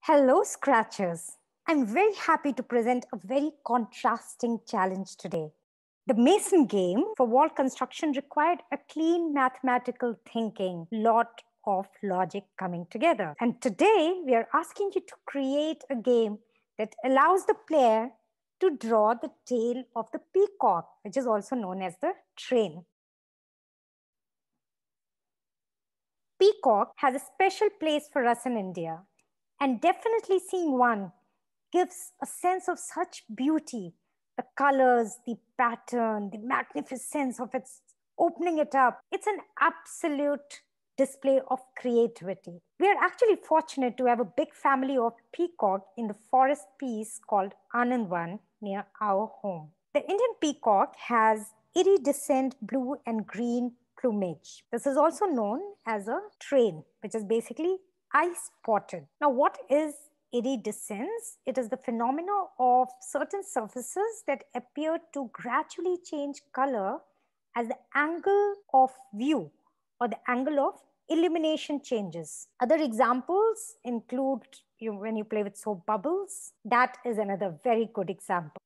Hello, Scratchers. I'm very happy to present a very contrasting challenge today. The Mason game for wall construction required a clean mathematical thinking, lot of logic coming together. And today we are asking you to create a game that allows the player to draw the tail of the peacock, which is also known as the train. Peacock has a special place for us in India, and definitely seeing one gives a sense of such beauty. The colors, the pattern, the magnificence of its opening it up. It's an absolute display of creativity. We are actually fortunate to have a big family of peacock in the forest piece called Unbound near our home. The Indian peacock has iridescent blue and green plumage. This is also known as a train, which is basically eye-spotted. Now, what is iridescence? It is the phenomena of certain surfaces that appear to gradually change color as the angle of view or the angle of illumination changes. Other examples include when you play with soap bubbles. That is another very good example.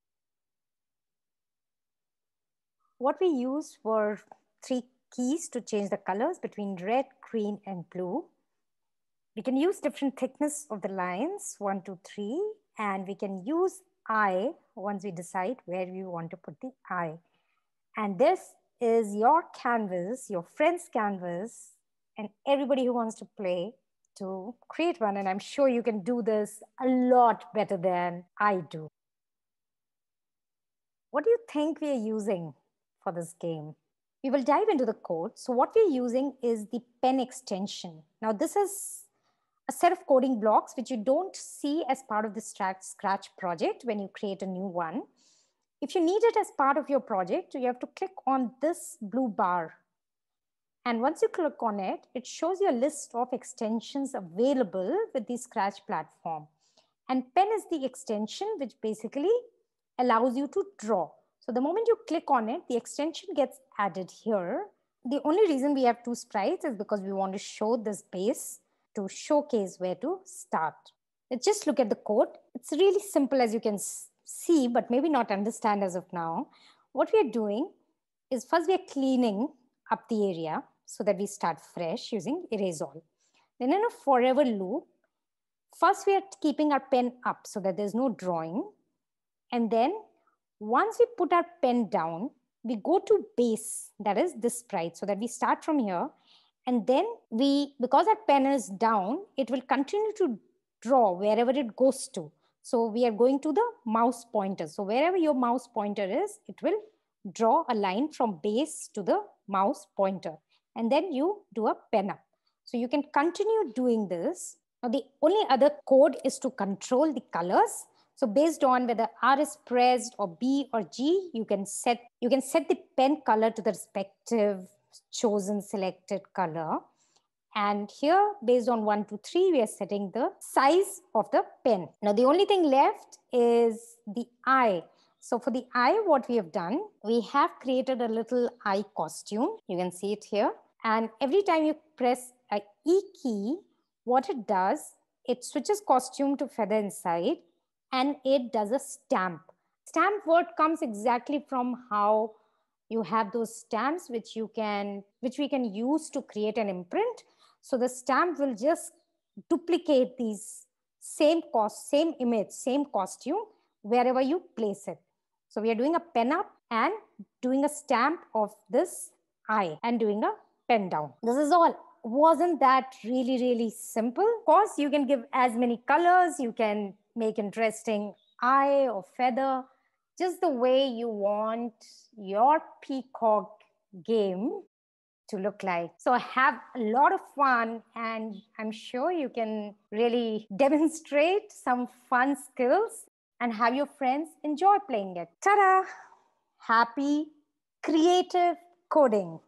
What we used were 3 keys to change the colors between red, green, and blue. We can use different thickness of the lines, 1, 2, 3, and we can use eye once we decide where we want to put the eye. And this is your canvas, your friend's canvas, and everybody who wants to play to create one. And I'm sure you can do this a lot better than I do. What do you think we are using for this game? We will dive into the code. So what we're using is the pen extension. Now this is a set of coding blocks which you don't see as part of the Scratch project when you create a new one. If you need it as part of your project, you have to click on this blue bar. And once you click on it, it shows you a list of extensions available with the Scratch platform. And pen is the extension which basically allows you to draw. So the moment you click on it, the extension gets added here. The only reason we have 2 sprites is because we want to show this base to showcase where to start. Let's just look at the code. It's really simple, as you can see, but maybe not understand as of now. What we are doing is first we are cleaning up the area so that we start fresh using erase all. Then in a forever loop, first we are keeping our pen up so that there's no drawing. And then once we put our pen down, we go to base, that is this sprite, so that we start from here. And then because our pen is down, it will continue to draw wherever it goes to. So we are going to the mouse pointer. So wherever your mouse pointer is, it will draw a line from base to the mouse pointer. And then you do a pen up. So you can continue doing this. Now the only other code is to control the colors. So based on whether R is pressed or B or G, you can set the pen color to the respective chosen selected color. And here, based on 1, 2, 3, we are setting the size of the pen. Now the only thing left is the eye. So for the eye, what we have done, we have created a little eye costume. You can see it here. And every time you press a E key, what it does, it switches costume to feather inside, and it does a stamp. Stamp word comes exactly from how you have those stamps which we can use to create an imprint. So the stamp will just duplicate these same image, same costume wherever you place it. So we are doing a pen up and doing a stamp of this eye and doing a pen down. This is all. Wasn't that really, really simple? Of course, you can give as many colors, you can make interesting eye or feather, just the way you want your peacock game to look like. So have a lot of fun, and I'm sure you can really demonstrate some fun skills and have your friends enjoy playing it. Ta-da! Happy creative coding.